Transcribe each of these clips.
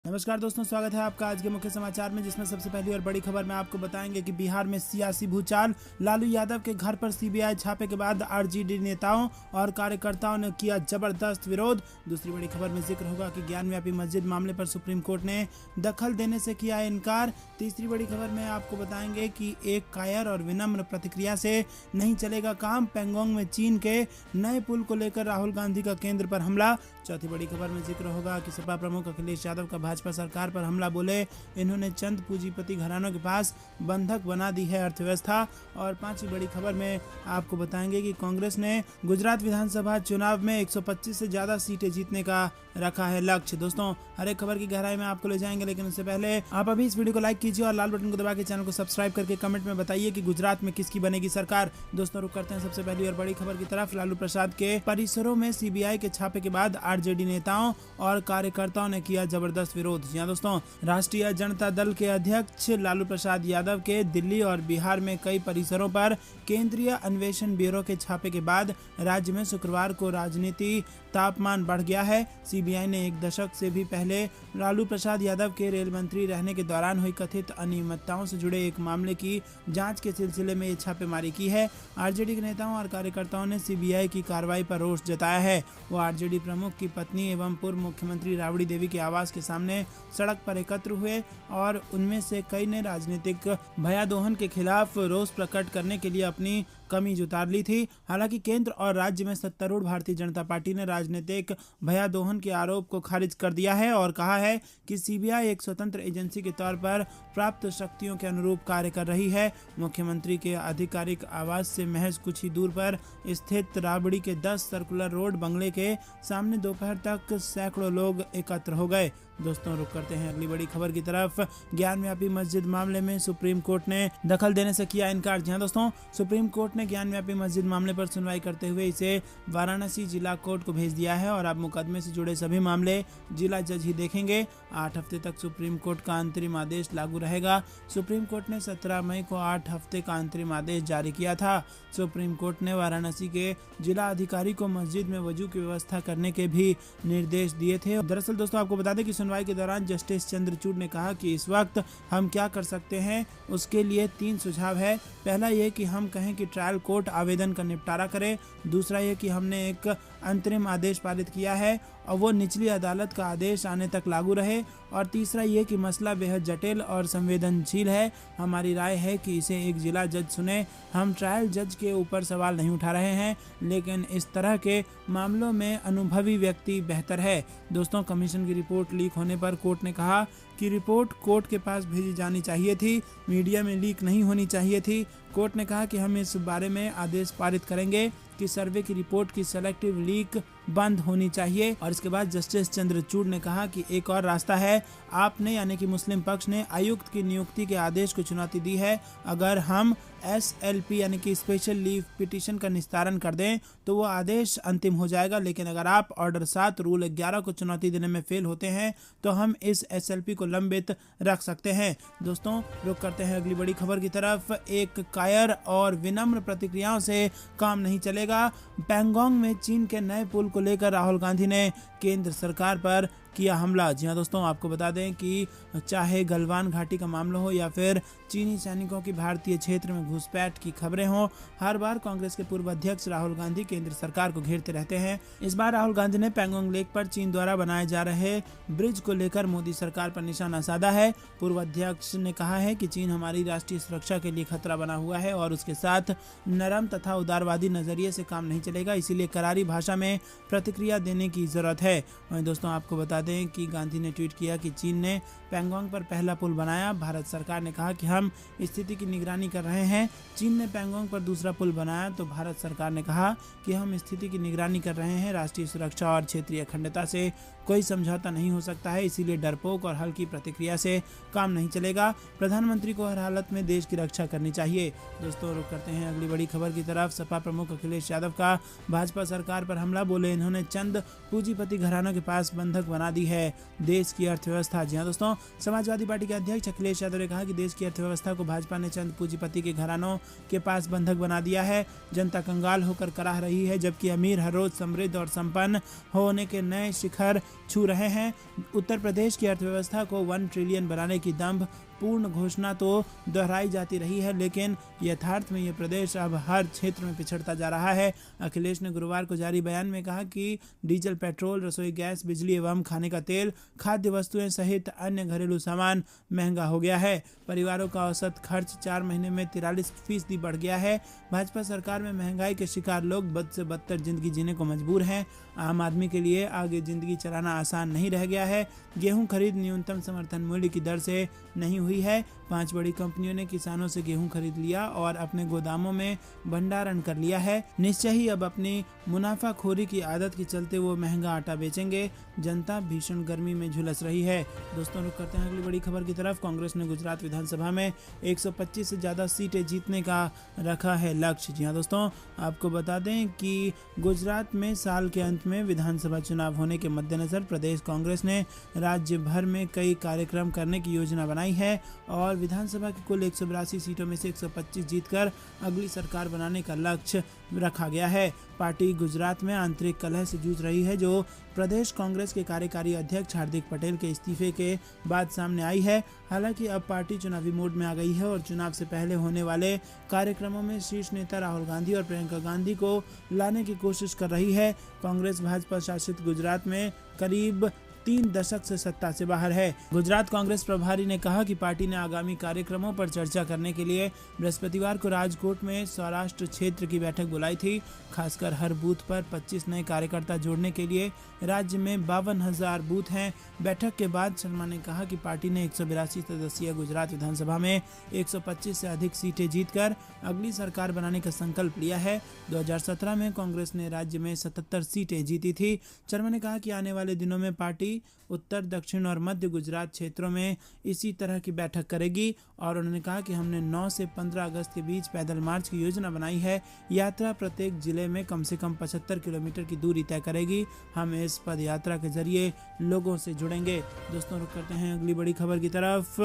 नमस्कार दोस्तों, स्वागत है आपका आज के मुख्य समाचार में, जिसमें सबसे पहली और बड़ी खबर में आपको बताएंगे कि बिहार में सियासी भूचाल। लालू यादव के घर पर सीबीआई छापे के बाद आरजेडी नेताओं और कार्यकर्ताओं ने किया जबरदस्त विरोध। दूसरी बड़ी खबर में जिक्र होगा कि ज्ञानव्यापी मस्जिद मामले पर सुप्रीम कोर्ट ने दखल देने से किया इनकार। तीसरी बड़ी खबर में आपको बताएंगे कि एक कायर और विनम्र प्रतिक्रिया से नहीं चलेगा काम। पैंगोंग में चीन के नए पुल को लेकर राहुल गांधी का केंद्र पर हमला। चौथी बड़ी खबर में जिक्र होगा कि सपा प्रमुख अखिलेश यादव का भाजपा सरकार पर हमला, बोले इन्होंने चंद पूंजीपति घरानों के पास बंधक बना दी है अर्थव्यवस्था। और पांचवी बड़ी खबर में आपको बताएंगे कि कांग्रेस ने गुजरात विधानसभा चुनाव में 125 से ज्यादा सीटें जीतने का रखा है लक्ष्य। दोस्तों, हर एक खबर की गहराई में आपको ले जाएंगे, लेकिन उससे पहले आप अभी इस वीडियो को लाइक कीजिए और लाल बटन को दबा के चैनल को सब्सक्राइब करके कमेंट में बताइए कि गुजरात में किसकी बनेगी सरकार। दोस्तों, रुक करते हैं सबसे पहली और बड़ी खबर की तरफ। लालू प्रसाद के परिसरों में सीबीआई के छापे के बाद आरजेडी नेताओं और कार्यकर्ताओं ने किया जबरदस्त विरोध। जी दोस्तों, राष्ट्रीय जनता दल के अध्यक्ष लालू प्रसाद यादव के दिल्ली और बिहार में कई परिसरों पर केंद्रीय अन्वेषण ब्यूरो के छापे के बाद राज्य में शुक्रवार को राजनीति तापमान बढ़ गया है। सीबीआई ने एक दशक से भी पहले लालू प्रसाद यादव के रेल मंत्री रहने के दौरान हुई कथित अनियमितताओं से जुड़े एक मामले की जांच के सिलसिले में ये छापेमारी की है। आरजेडी के नेताओं और कार्यकर्ताओं ने सीबीआई की कार्रवाई पर रोष जताया है। वो आरजेडी प्रमुख की पत्नी एवं पूर्व मुख्यमंत्री राबड़ी देवी के आवास के सामने सड़क पर एकत्र हुए और उनमें से कई ने राजनीतिक भयादोहन के खिलाफ रोष प्रकट करने के लिए अपनी कमीज उतार ली थी। हालांकि केंद्र और राज्य में सत्तारूढ़ भारतीय जनता पार्टी ने राजनीतिक भयादोहन के आरोप को खारिज कर दिया है और कहा है कि सीबीआई एक स्वतंत्र एजेंसी के तौर पर प्राप्त शक्तियों के अनुरूप कार्य कर रही है। मुख्यमंत्री के आधिकारिक आवास से महज कुछ ही दूर पर स्थित राबड़ी के 10 सर्कुलर रोड बंगले के सामने दोपहर तक सैकड़ों लोग एकत्र हो गए। दोस्तों, रुक करते हैं अगली बड़ी खबर की तरफ। ज्ञानव्यापी मस्जिद मामले में सुप्रीम कोर्ट ने दखल देने से किया इनकार। जी दोस्तों, सुप्रीम कोर्ट ने ज्ञानव्यापी मस्जिद मामले पर सुनवाई करते हुए इसे वाराणसी जिला कोर्ट को भेज दिया है और अब मुकदमे से जुड़े सभी मामले जिला जज ही देखेंगे। 8 हफ्ते तक सुप्रीम कोर्ट का अंतरिम आदेश लागू रहेगा। सुप्रीम कोर्ट ने 17 मई को 8 हफ्ते का अंतरिम आदेश जारी किया था। सुप्रीम कोर्ट ने वाराणसी के जिला अधिकारी को मस्जिद में वजू की व्यवस्था करने के भी निर्देश दिए थे। दरअसल दोस्तों, आपको बता दें कि सुनवाई के दौरान जस्टिस चंद्रचूड़ ने कहा कि इस वक्त हम क्या कर सकते हैं, उसके लिए 3 सुझाव है। पहला ये कि हम कहें कि ट्रायल कोर्ट आवेदन का निपटारा करे। दूसरा ये कि हमने एक अंतरिम आदेश पारित किया है और वो निचली अदालत का आदेश आने तक लागू रहे। और तीसरा ये कि मसला बेहद जटिल और संवेदनशील है। हमारी राय है कि इसे एक जिला जज सुने। हम ट्रायल जज के ऊपर सवाल नहीं उठा रहे हैं, लेकिन इस तरह के मामलों में अनुभवी व्यक्ति बेहतर है। दोस्तों, कमीशन की रिपोर्ट लीक होने पर कोर्ट ने कहा कि रिपोर्ट कोर्ट के पास भेजी जानी चाहिए थी, मीडिया में लीक नहीं होनी चाहिए थी। कोर्ट ने कहा कि हम इस बारे में आदेश पारित करेंगे कि सर्वे की रिपोर्ट की सेलेक्टिव लीक बंद होनी चाहिए। और इसके बाद जस्टिस चंद्रचूड़ ने कहा कि एक और रास्ता है। आपने यानी कि मुस्लिम पक्ष ने आयुक्त की नियुक्ति के आदेश को चुनौती दी है। अगर हम SLP यानी कि स्पेशल लीव पिटीशन का निस्तारण कर दें तो वो आदेश अंतिम हो जाएगा, लेकिन अगर आप ऑर्डर 7 रूल 11 को चुनौती देने में फेल होते हैं तो हम इस SLP को लंबित रख सकते हैं। दोस्तों, रुक करते हैं अगली बड़ी खबर की तरफ। एक कायर और विनम्र प्रतिक्रियाओं से काम नहीं चलेगा। पैंगोंग में चीन के नए पुल को लेकर राहुल गांधी ने केंद्र सरकार पर किया हमला। जी हाँ दोस्तों, आपको बता दें कि चाहे गलवान घाटी का मामला हो या फिर चीनी सैनिकों की भारतीय क्षेत्र में घुसपैठ की खबरें हो, हर बार कांग्रेस के पूर्व अध्यक्ष राहुल गांधी केंद्र सरकार को घेरते रहते हैं। इस बार राहुल गांधी ने पैंगोंग लेक पर चीन द्वारा बनाए जा रहे ब्रिज को लेकर मोदी सरकार पर निशाना साधा है। पूर्व अध्यक्ष ने कहा है कि चीन हमारी राष्ट्रीय सुरक्षा के लिए खतरा बना हुआ है और उसके साथ नरम तथा उदारवादी नजरिए से काम नहीं चलेगा, इसीलिए करारी भाषा में प्रतिक्रिया देने की जरूरत है। वहीं दोस्तों, आपको बता दें कि गांधी ने ट्वीट किया कि चीन ने पैंगोंग पर पहला पुल बनाया। भारत सरकार ने कहा कि हम स्थिति की निगरानी कर रहे हैं। चीन ने पैंगोंग पर दूसरा पुल बनाया तो भारत सरकार ने कहा कि हम स्थिति की निगरानी कर रहे हैं। राष्ट्रीय सुरक्षा और क्षेत्रीय अखंडता से कोई समझौता नहीं हो सकता है, इसीलिए डरपोक और हल्की प्रतिक्रिया से काम नहीं चलेगा। प्रधानमंत्री को हर हालत में देश की रक्षा करनी चाहिए। दोस्तों, रुक करते हैं अगली बड़ी खबर की तरफ। सपा प्रमुख अखिलेश यादव का भाजपा सरकार पर हमला, बोले इन्होंने चंद पूंजीपति घरानों के पास बंधक बना बना दी है देश की अर्थव्यवस्था। जी हाँ दोस्तों, समाजवादी पार्टी के अध्यक्ष अखिलेश यादव ने कहा कि देश की अर्थव्यवस्था को भाजपा ने चंद पूंजीपति के घरानों के पास बंधक बना दिया है। जनता कंगाल होकर कराह रही है, जबकि अमीर हर रोज समृद्ध और संपन्न होने के नए शिखर छू रहे हैं। उत्तर प्रदेश की अर्थव्यवस्था को 1 ट्रिलियन बनाने की दंभ पूर्ण घोषणा तो दोहराई जाती रही है, लेकिन यथार्थ में यह प्रदेश अब हर क्षेत्र में पिछड़ता जा रहा है। अखिलेश ने गुरुवार को जारी बयान में कहा कि डीजल, पेट्रोल, रसोई गैस, बिजली एवं खाने का तेल, खाद्य वस्तुएं सहित अन्य घरेलू सामान महंगा हो गया है। परिवारों का औसत खर्च 4 महीने में 43% बढ़ गया है। भाजपा सरकार में महंगाई के शिकार लोग बद से बदतर जिंदगी जीने को मजबूर हैं। आम आदमी के लिए आगे जिंदगी चलाना आसान नहीं रह गया है। गेहूं खरीद न्यूनतम समर्थन मूल्य की दर से नहीं हुई है। 5 बड़ी कंपनियों ने किसानों से गेहूं खरीद लिया और अपने गोदामों में भंडारण कर लिया है। निश्चय ही अब अपनी मुनाफाखोरी की आदत के चलते वो महंगा आटा बेचेंगे। जनता भीषण गर्मी में झुलस रही है। दोस्तों, रुक करते हैं अगली बड़ी खबर की तरफ। कांग्रेस ने गुजरात विधानसभा में 125 से ज्यादा सीटें जीतने का रखा है लक्ष्य। जी हाँ दोस्तों, आपको बता दें कि गुजरात में साल के अंत में विधानसभा चुनाव होने के मद्देनजर प्रदेश कांग्रेस ने राज्य भर में कई कार्यक्रम करने की योजना बनाई है और विधानसभा की कुल 182 सीटों में से 125 जीतकर अगली सरकार बनाने का लक्ष्य रखा गया है। पार्टी गुजरात में आंतरिक कलह से जूझ रही है, जो प्रदेश कांग्रेस के कार्यकारी अध्यक्ष हार्दिक पटेल के इस्तीफे के बाद सामने आई है। हालांकि अब पार्टी चुनावी मोड में आ गई है और चुनाव से पहले होने वाले कार्यक्रमों में शीर्ष नेता राहुल गांधी और प्रियंका गांधी को लाने की कोशिश कर रही है। कांग्रेस भाजपा शासित गुजरात में करीब 3 दशक से सत्ता से बाहर है। गुजरात कांग्रेस प्रभारी ने कहा कि पार्टी ने आगामी कार्यक्रमों पर चर्चा करने के लिए बृहस्पतिवार को राजकोट में सौराष्ट्र क्षेत्र की बैठक बुलाई थी। खासकर हर बूथ पर 25 नए कार्यकर्ता जोड़ने के लिए राज्य में 52,000 बूथ हैं। बैठक के बाद शर्मा ने कहा कि पार्टी ने 182 सदस्यीय गुजरात विधानसभा में 125 से अधिक सीटें जीतकर अगली सरकार बनाने का संकल्प लिया है। 2017 में कांग्रेस ने राज्य में 77 सीटें जीती थी। शर्मा ने कहा कि आने वाले दिनों में पार्टी उत्तर, दक्षिण और मध्य गुजरात क्षेत्रों में इसी तरह की बैठक करेगी और उन्होंने कहा कि हमने 9 से 15 अगस्त के बीच पैदल मार्च की योजना बनाई है। यात्रा प्रत्येक जिले में कम से कम 75 किलोमीटर की दूरी तय करेगी। हम इस पद यात्रा के जरिए लोगों से जुड़ेंगे। दोस्तों, रुक करते हैं अगली बड़ी खबर की तरफ।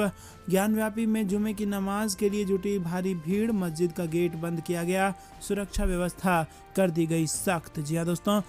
ज्ञानव्यापी में जुमे की नमाज के लिए जुटी भारी भीड़, मस्जिद का गेट बंद किया गया, सुरक्षा व्यवस्था कर दी गई सख्त। जी हाँ दोस्तों,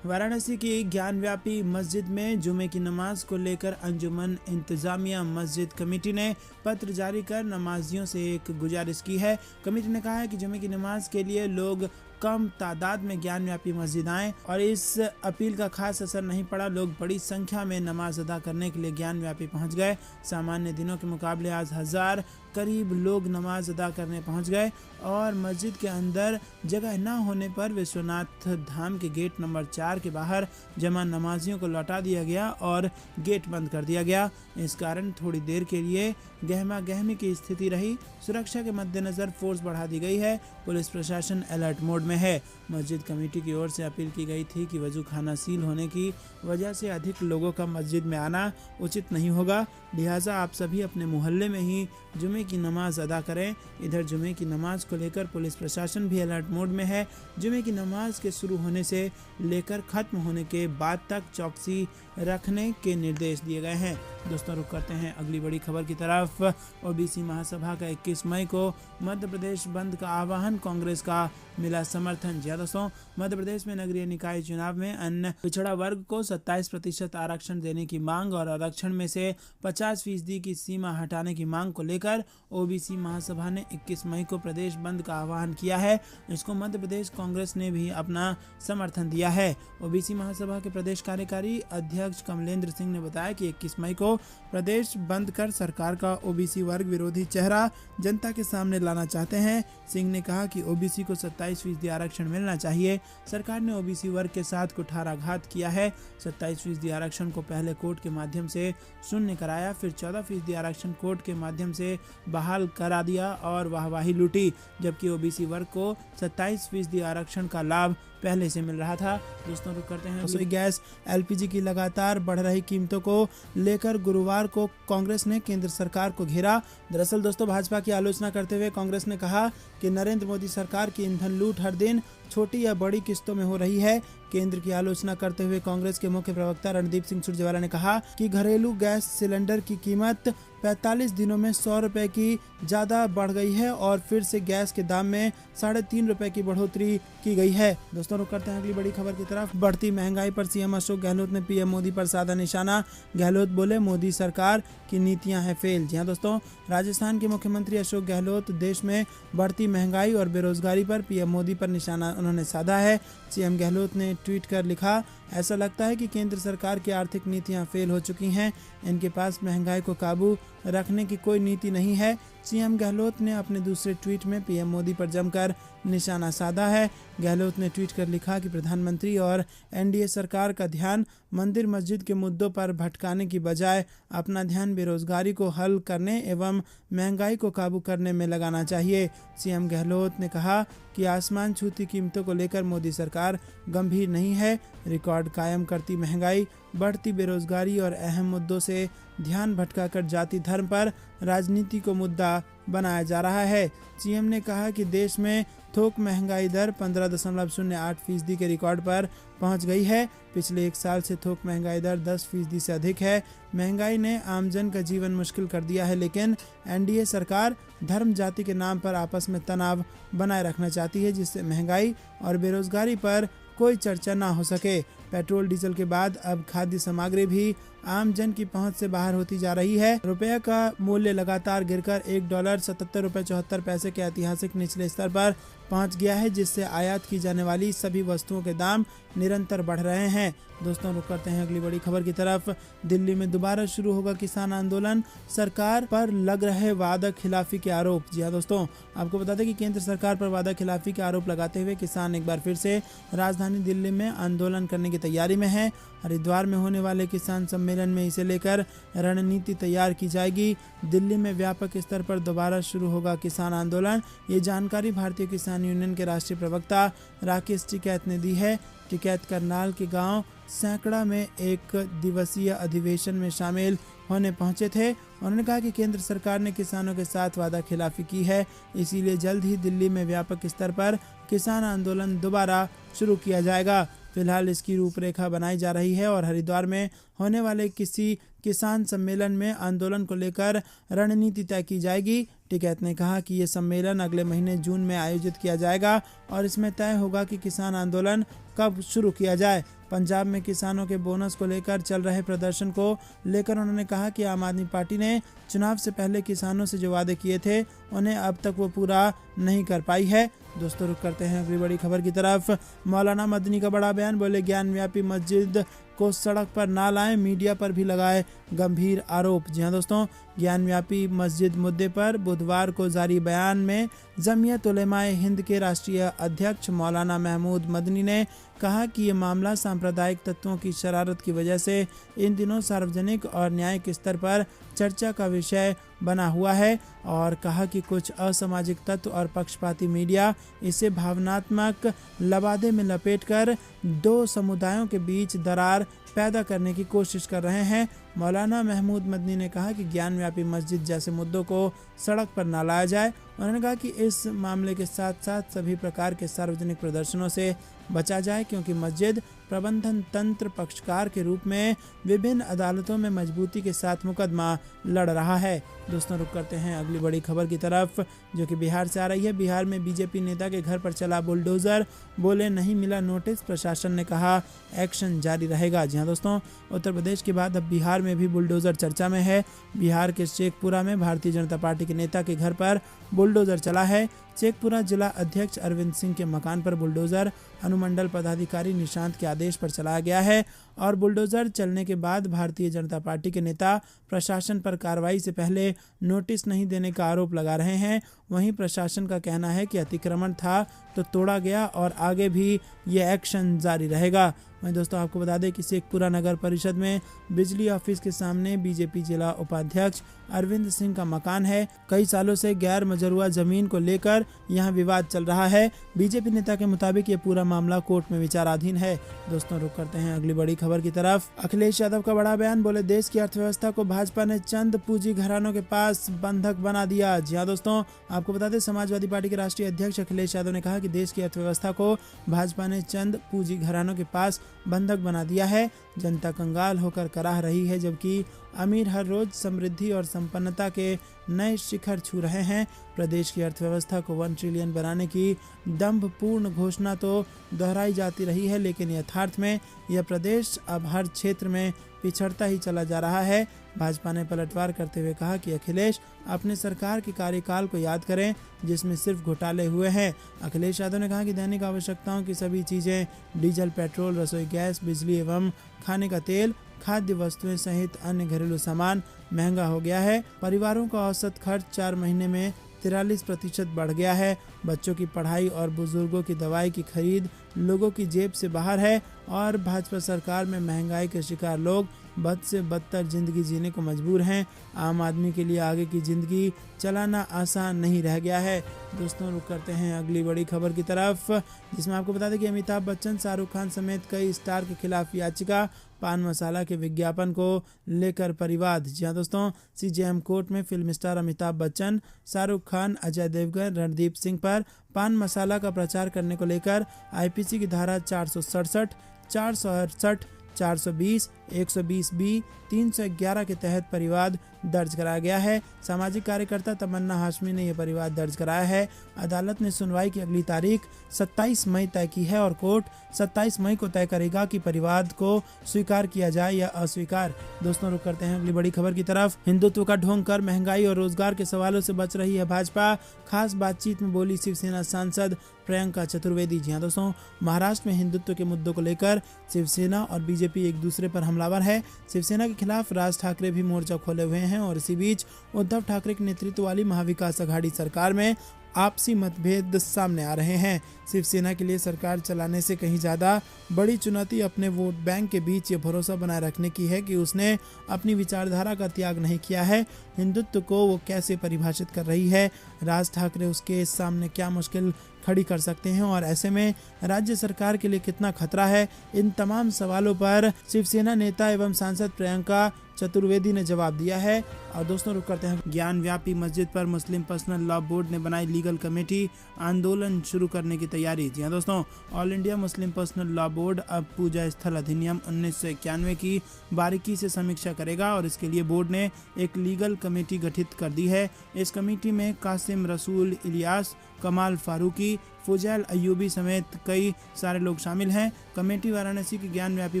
वाराणसी की ज्ञानव्यापी मस्जिद में जुमे की नमाज को लेकर अंजुमन इंतजामिया मस्जिद कमेटी ने पत्र जारी कर नमाजियों से एक गुजारिश की है। कमेटी ने कहा है कि जुमे की नमाज के लिए लोग कम तादाद में ज्ञानव्यापी मस्जिद आएं और इस अपील का खास असर नहीं पड़ा। लोग बड़ी संख्या में नमाज अदा करने के लिए ज्ञानव्यापी पहुंच गए। सामान्य दिनों के मुकाबले आज 1000 करीब लोग नमाज अदा करने पहुंच गए और मस्जिद के अंदर जगह न होने पर विश्वनाथ धाम के गेट नंबर 4 के बाहर जमा नमाजियों को लौटा दिया गया और गेट बंद कर दिया गया। इस कारण थोड़ी देर के लिए गहमा गहमी की स्थिति रही। सुरक्षा के मद्देनजर फोर्स बढ़ा दी गई है। पुलिस प्रशासन अलर्ट मोड में है। मस्जिद कमेटी की ओर से अपील की गई थी कि वजू खाना सील होने की वजह से अधिक लोगों का मस्जिद में आना उचित नहीं होगा, लिहाजा आप सभी अपने मोहल्ले में ही जुमे की नमाज अदा करें। इधर जुमे की नमाज को लेकर पुलिस प्रशासन भी अलर्ट मोड में है। जुमे की नमाज के शुरू होने से लेकर खत्म होने के बाद तक चौकसी रखने के निर्देश दिए गए हैं। दोस्तों, रुक करते हैं अगली बड़ी खबर की तरफ। ओबीसी महासभा का 21 मई को मध्य प्रदेश बंद का आह्वान, कांग्रेस का मिला समर्थन। जी दोस्तों, मध्य प्रदेश में नगरीय निकाय चुनाव में अन्य पिछड़ा वर्ग को 27% आरक्षण देने की मांग और आरक्षण में से 50% की सीमा हटाने की मांग को लेकर ओबीसी महासभा ने 21 मई को प्रदेश बंद का आह्वान किया है। इसको मध्य प्रदेश कांग्रेस ने भी अपना समर्थन दिया है। ओबीसी महासभा के प्रदेश कार्यकारी अध्यक्ष कमलेंद्र सिंह ने बताया कि 21 मई को प्रदेश बंद कर सरकार का ओबीसी वर्ग विरोधी चेहरा जनता के सामने लाना चाहते हैं। सिंह ने कहा कि ओबीसी को 27% आरक्षण मिलना चाहिए। सरकार ने ओबीसी वर्ग के साथ कुठाराघात किया है। 27% आरक्षण को पहले कोर्ट के माध्यम से शून्य कराया, फिर 14% आरक्षण कोर्ट के माध्यम से बहाल करा दिया और वाहवाही लूटी, जबकि ओबीसी वर्ग को 27% आरक्षण का लाभ पहले से मिल रहा था। दोस्तों, रुक करते हैं रसोई गैस एलपीजी की लगातार बढ़ रही कीमतों को लेकर गुरुवार को कांग्रेस ने केंद्र सरकार को घेरा। दरअसल दोस्तों, भाजपा की आलोचना करते हुए कांग्रेस ने कहा कि नरेंद्र मोदी सरकार की ईंधन लूट हर दिन छोटी या बड़ी किस्तों में हो रही है। केंद्र की आलोचना करते हुए कांग्रेस के मुख्य प्रवक्ता रणदीप सिंह सुरजेवाला ने कहा कि घरेलू गैस सिलेंडर की कीमत 45 दिनों में 100 रुपए की ज़्यादा बढ़ गई है और फिर से गैस के दाम में 3.5 रुपए की बढ़ोतरी की गई है। दोस्तों रुक करते हैं अगली बड़ी खबर की तरफ। बढ़ती महंगाई पर सीएम अशोक गहलोत ने पीएम मोदी पर साधा निशाना। गहलोत बोले मोदी सरकार की नीतियां हैं फेल। जी हाँ दोस्तों, राजस्थान के मुख्यमंत्री अशोक गहलोत देश में बढ़ती महंगाई और बेरोजगारी पर पीएम मोदी पर निशाना उन्होंने साधा है। सीएम गहलोत ने ट्वीट कर लिखा, ऐसा लगता है कि केंद्र सरकार की आर्थिक नीतियां फेल हो चुकी हैं। इनके पास महंगाई को काबू रखने की कोई नीति नहीं है। सीएम गहलोत ने अपने दूसरे ट्वीट में पीएम मोदी पर जमकर निशाना साधा है। गहलोत ने ट्वीट कर लिखा कि प्रधानमंत्री और एनडीए सरकार का ध्यान मंदिर मस्जिद के मुद्दों पर भटकाने की बजाय अपना ध्यान बेरोजगारी को हल करने एवं महंगाई को काबू करने में लगाना चाहिए। सीएम गहलोत ने कहा कि आसमान छूती कीमतों को लेकर मोदी सरकार गंभीर नहीं है। रिकॉर्ड कायम करती महंगाई, बढ़ती बेरोजगारी और अहम मुद्दों से ध्यान भटकाकर जाति धर्म पर राजनीति को मुद्दा बनाया जा रहा है। सीएम ने कहा कि देश में थोक महंगाई दर 15.08% के रिकॉर्ड पर पहुंच गई है। पिछले एक साल से थोक महंगाई दर 10% से अधिक है। महंगाई ने आमजन का जीवन मुश्किल कर दिया है, लेकिन एनडीए सरकार धर्म जाति के नाम पर आपस में तनाव बनाए रखना चाहती है, जिससे महंगाई और बेरोजगारी पर कोई चर्चा ना हो सके। पेट्रोल डीजल के बाद अब खाद्य सामग्री भी आम जन की पहुंच से बाहर होती जा रही है। रुपये का मूल्य लगातार गिरकर $1 $77.74 के ऐतिहासिक निचले स्तर पर पहुंच गया है, जिससे आयात की जाने वाली सभी वस्तुओं के दाम निरंतर बढ़ रहे हैं। दोस्तों रुक करते हैं अगली बड़ी खबर की तरफ। दिल्ली में दोबारा शुरू होगा किसान आंदोलन, सरकार पर लग रहे वादा खिलाफी के आरोप। जी हाँ दोस्तों, आपको बता दें कि केंद्र सरकार पर वादा खिलाफी के आरोप लगाते हुए किसान एक बार फिर से राजधानी दिल्ली में आंदोलन करने की तैयारी में है। हरिद्वार में होने वाले किसान सम्मेलन में इसे लेकर रणनीति तैयार की जाएगी। दिल्ली में व्यापक स्तर पर दोबारा शुरू होगा किसान आंदोलन। ये जानकारी भारतीय किसान यूनियन के राष्ट्रीय प्रवक्ता राकेश टिकैत ने दी है। टिकैत करनाल के गांव सैकड़ा में एक दिवसीय अधिवेशन में शामिल होने पहुंचे थे। उन्होंने कहा कि केंद्र सरकार ने किसानों के साथ वादा खिलाफी की है, इसीलिए जल्द ही दिल्ली में व्यापक स्तर पर किसान आंदोलन दोबारा शुरू किया जाएगा। फिलहाल इसकी रूपरेखा बनाई जा रही है और हरिद्वार में होने वाले किसी किसान सम्मेलन में आंदोलन को लेकर रणनीति तय की जाएगी। टिकैत ने कहा कि ये सम्मेलन अगले महीने जून में आयोजित किया जाएगा और इसमें तय होगा कि किसान आंदोलन कब शुरू किया जाए। पंजाब में किसानों के बोनस को लेकर चल रहे प्रदर्शन को लेकर उन्होंने कहा कि आम आदमी पार्टी ने चुनाव से पहले किसानों से जो वादे किए थे उन्हें अब तक वो पूरा नहीं कर पाई है। दोस्तों रुक करते हैं अगली बड़ी खबर की तरफ। मौलाना मदनी का बड़ा बयान, बोले ज्ञान व्यापी मस्जिद को सड़क पर ना लाएं, मीडिया पर भी लगाए गंभीर आरोप। जी हाँ दोस्तों, ज्ञान व्यापी मस्जिद मुद्दे पर बुधवार को जारी बयान में जमीयत उलेमाए हिंद के राष्ट्रीय अध्यक्ष मौलाना महमूद मदनी ने कहा कि ये मामला सांप्रदायिक तत्वों की शरारत की वजह से इन दिनों सार्वजनिक और न्यायिक स्तर पर चर्चा का विषय बना हुआ है और कहा कि कुछ असामाजिक तत्व और पक्षपाती मीडिया इसे भावनात्मक लबादे में लपेटकर दो समुदायों के बीच दरार पैदा करने की कोशिश कर रहे हैं। मौलाना महमूद मदनी ने कहा कि ज्ञान व्यापी मस्जिद जैसे मुद्दों को सड़क पर न लाया जाए। उन्होंने कहा कि इस मामले के साथ साथ सभी प्रकार के सार्वजनिक प्रदर्शनों से बचा जाए, क्योंकि मस्जिद प्रबंधन तंत्र पक्षकार के रूप में विभिन्न अदालतों में मजबूती के साथ मुकदमा लड़ रहा है। दोस्तों रुक करते हैं अगली बड़ी खबर की तरफ, जो कि बिहार से आ रही है। बिहार में बीजेपी नेता के घर पर चला बुलडोजर, बोले नहीं मिला नोटिस, प्रशासन ने कहा एक्शन जारी रहेगा। जी हाँ दोस्तों, उत्तर प्रदेश के बाद अब बिहार में भी बुलडोजर चर्चा में है। बिहार के शेखपुरा में भारतीय जनता पार्टी के नेता के घर पर बुलडोजर चला है। शेखपुरा जिला अध्यक्ष अरविंद सिंह के मकान पर बुलडोजर अनुमंडल पदाधिकारी निशांत के आदेश पर चलाया गया है और बुलडोजर चलने के बाद भारतीय जनता पार्टी के नेता प्रशासन पर कार्रवाई से पहले नोटिस नहीं देने का आरोप लगा रहे हैं। वहीं प्रशासन का कहना है कि अतिक्रमण था तो तोड़ा गया और आगे भी ये एक्शन जारी रहेगा। वहीं दोस्तों आपको बता दें कि शेखपुरा नगर परिषद में बिजली ऑफिस के सामने बीजेपी जिला उपाध्यक्ष अरविंद सिंह का मकान है। कई सालों से गैर मजरूआ जमीन को लेकर यहां विवाद चल रहा है। बीजेपी नेता के मुताबिक ये पूरा मामला कोर्ट में विचाराधीन है। दोस्तों रुक करते हैं अगली बड़ी खबर की तरफ। अखिलेश यादव का बड़ा बयान, बोले देश की अर्थव्यवस्था को भाजपा ने चंद पूंजी घरानों के पास बंधक बना दिया। जी हाँ दोस्तों, आपको बता दें समाजवादी पार्टी के राष्ट्रीय अध्यक्ष अखिलेश यादव ने कहा कि देश की अर्थव्यवस्था को भाजपा ने चंद पूंजी घरानों के पास बंधक बना दिया है। जनता कंगाल होकर कराह रही है, जबकि अमीर हर रोज समृद्धि और संपन्नता के नए शिखर छू रहे हैं। प्रदेश की अर्थव्यवस्था को 1 ट्रिलियन बनाने की दंभपूर्ण घोषणा तो दोहराई जाती रही है, लेकिन यथार्थ में यह प्रदेश अब हर क्षेत्र में पिछड़ता ही चला जा रहा है। भाजपा ने पलटवार करते हुए कहा कि अखिलेश अपने सरकार के कार्यकाल को याद करें, जिसमें सिर्फ घोटाले हुए हैं। अखिलेश यादव ने कहा कि दैनिक आवश्यकताओं की सभी चीजें, डीजल, पेट्रोल, रसोई गैस, बिजली एवं खाने का तेल, खाद्य वस्तुएं सहित अन्य घरेलू सामान महंगा हो गया है। परिवारों का औसत खर्च 4 महीने में 43% बढ़ गया है। बच्चों की पढ़ाई और बुजुर्गों की दवाई की खरीद लोगों की जेब से बाहर है और भाजपा सरकार में महंगाई के शिकार लोग बद से बदतर जिंदगी जीने को मजबूर हैं। आम आदमी के लिए आगे की जिंदगी चलाना आसान नहीं रह गया है। दोस्तों रुक करते हैं अगली बड़ी खबर की तरफ, जिसमें आपको बता दें कि अमिताभ बच्चन, शाहरुख खान समेत कई स्टार के खिलाफ याचिका, पान मसाला के विज्ञापन को लेकर परिवाद। जी हाँ दोस्तों, सीजेएम कोर्ट में फिल्म स्टार अमिताभ बच्चन, शाहरुख खान, अजय देवगन, रणदीप सिंह पर पान मसाला का प्रचार करने को लेकर आईपीसी की धारा 467, 468, 420, 120B, 311 के तहत परिवाद दर्ज कराया गया है। सामाजिक कार्यकर्ता तमन्ना हाशमी ने यह परिवाद दर्ज कराया है। अदालत ने सुनवाई की अगली तारीख 27 मई तय की है और कोर्ट 27 मई को तय करेगा कि परिवाद को स्वीकार किया जाए या अस्वीकार। दोस्तों रुक करते हैं अगली बड़ी खबर की तरफ। हिंदुत्व का ढोंग कर महंगाई और रोजगार के सवालों से बच रही है भाजपा, खास बातचीत में बोली शिवसेना सांसद प्रियंका चतुर्वेदी। जी हाँ दोस्तों, महाराष्ट्र में हिंदुत्व के मुद्दों को लेकर शिवसेना और बीजेपी एक दूसरे पर हमलावर है। शिवसेना के खिलाफ राज ठाकरे भी मोर्चा खोले हुए हैं और इसी बीच उद्धव ठाकरे के नेतृत्व वाली महाविकास अघाड़ी सरकार में आपसी मतभेद सामने आ रहे हैं। शिवसेना के लिए सरकार चलाने से कहीं ज़्यादा बड़ी चुनौती अपने वोट बैंक के बीच ये भरोसा बनाए रखने की है कि उसने अपनी विचारधारा का त्याग नहीं किया है। हिंदुत्व को वो कैसे परिभाषित कर रही है, राज ठाकरे उसके सामने क्या मुश्किल खड़ी कर सकते हैं और ऐसे में राज्य सरकार के लिए कितना खतरा है। इन तमाम सवालों पर शिवसेना नेता एवं सांसद प्रियंका चतुर्वेदी ने जवाब दिया है। और दोस्तों रुक करते हैं ज्ञान व्यापी मस्जिद पर मुस्लिम पर्सनल लॉ बोर्ड ने बनाई लीगल कमेटी, आंदोलन शुरू करने की तैयारी। जी हाँ दोस्तों, all India Muslim personal law board अब पूजा स्थल अधिनियम 1991 की बारीकी से समीक्षा करेगा और इसके लिए बोर्ड ने एक लीगल कमेटी गठित कर दी है। इस कमेटी में कासिम रसूल, इलियास, कमाल फारूकी, फुजैल अयूबी समेत कई सारे लोग शामिल हैं। कमेटी वाराणसी की ज्ञान व्यापी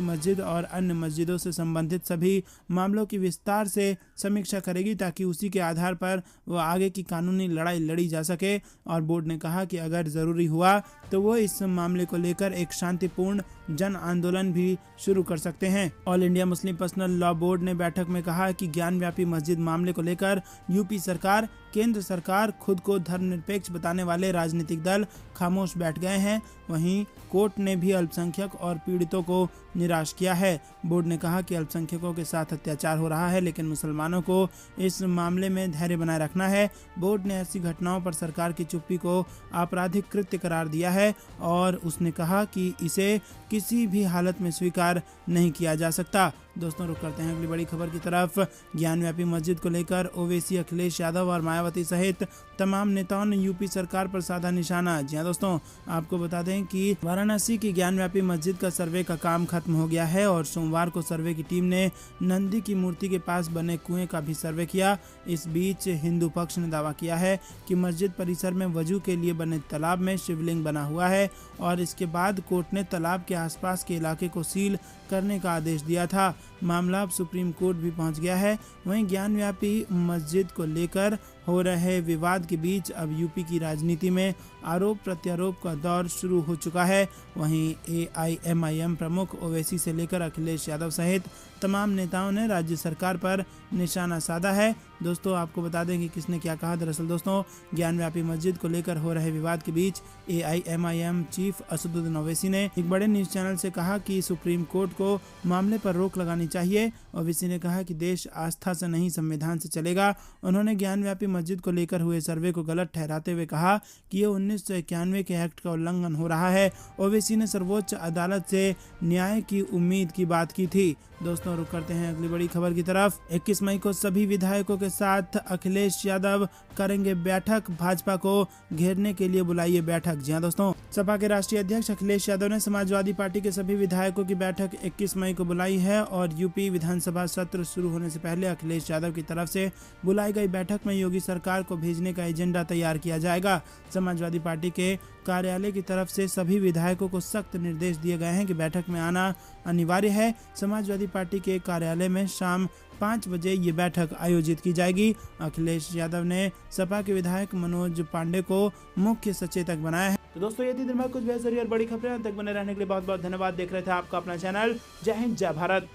मस्जिद और अन्य मस्जिदों से संबंधित सभी मामलों की विस्तार से समीक्षा करेगी ताकि उसी के आधार पर वो आगे की कानूनी लड़ाई लड़ी जा सके। और बोर्ड ने कहा कि अगर ज़रूरी हुआ तो वो इस मामले को लेकर एक शांतिपूर्ण जन आंदोलन भी शुरू कर सकते हैं। All India Muslim personal law board ने बैठक में कहा कि ज्ञान व्यापी मस्जिद मामले को लेकर यूपी सरकार, केंद्र सरकार, खुद को धर्मनिरपेक्ष बताने वाले राजनीतिक दल खामोश बैठ गए हैं। वहीं कोर्ट ने भी अल्पसंख्यक और पीड़ितों को निराश किया है। बोर्ड ने कहा कि अल्पसंख्यकों के साथ अत्याचार हो रहा है, लेकिन मुसलमानों को इस मामले में धैर्य बनाए रखना है। बोर्ड ने ऐसी घटनाओं पर सरकार की चुप्पी को आपराधिक कृत्य करार दिया है और उसने कहा कि इसे किसी भी हालत में स्वीकार नहीं किया जा सकता। दोस्तों रुक करते हैं अगली बड़ी खबर की तरफ। ज्ञान व्यापी मस्जिद को लेकर ओवैसी, अखिलेश यादव और मायावती सहित तमाम नेताओं ने यूपी सरकार पर साधा निशाना। जी हाँ दोस्तों, आपको बता दें कि वाराणसी की ज्ञान व्यापी मस्जिद का सर्वे का काम खत्म हो गया है और सोमवार को सर्वे की टीम ने नंदी की मूर्ति के पास बने कुएं का भी सर्वे किया। इस बीच हिंदू पक्ष ने दावा किया है कि मस्जिद परिसर में वजू के लिए बने तालाब में शिवलिंग बना हुआ है और इसके बाद कोर्ट ने तालाब के आसपास के इलाके को सील करने का आदेश दिया था। मामला अब सुप्रीम कोर्ट भी पहुंच गया है। वहीं ज्ञान व्यापी मस्जिद को लेकर हो रहे विवाद के बीच अब यूपी की राजनीति में आरोप प्रत्यारोप का दौर शुरू हो चुका है। वहीं AIMIM प्रमुख ओवैसी से लेकर अखिलेश यादव सहित तमाम नेताओं ने राज्य सरकार पर निशाना साधा है। दोस्तों आपको बता दें कि किसने क्या कहा। दरअसल दोस्तों ज्ञानव्यापी मस्जिद को लेकर हो रहे विवाद के बीच AIMIM चीफ असदुद्दीन ओवैसी ने एक बड़े न्यूज चैनल से कहा कि सुप्रीम कोर्ट को मामले पर रोक लगानी चाहिए। ओवैसी ने कहा कि देश आस्था से नहीं संविधान से चलेगा। उन्होंने ज्ञानव्यापी मस्जिद को लेकर हुए सर्वे को गलत ठहराते हुए कहा कि ये 1991 के एक्ट का उल्लंघन हो रहा है। ओवैसी ने सर्वोच्च अदालत से न्याय की उम्मीद की बात की थी। दोस्तों रुक करते हैं अगली बड़ी खबर की तरफ। 21 मई को सभी विधायकों के साथ अखिलेश यादव करेंगे बैठक। भाजपा को घेरने के लिए बुलाई बैठक। जी हां दोस्तों, सपा के राष्ट्रीय अध्यक्ष अखिलेश यादव ने समाजवादी पार्टी के सभी विधायकों की बैठक 21 मई को बुलाई है और यूपी विधानसभा सत्र शुरू होने से पहले अखिलेश यादव की तरफ से बुलाई गई बैठक में योगी सरकार को भेजने का एजेंडा तैयार किया जाएगा। समाजवादी पार्टी के कार्यालय की तरफ से सभी विधायकों को सख्त निर्देश दिए गए हैं कि बैठक में आना अनिवार्य है। समाजवादी पार्टी के कार्यालय में शाम 5 बजे ये बैठक आयोजित की जाएगी। अखिलेश यादव ने सपा के विधायक मनोज पांडे को मुख्य सचेतक बनाया है। तो दोस्तों ये थी दिन भर कुछ बेहतरीन और बड़ी खबरें। तक बने रहने के लिए बहुत बहुत धन्यवाद। देख रहे थे आपका अपना चैनल। जय हिंद, जय भारत।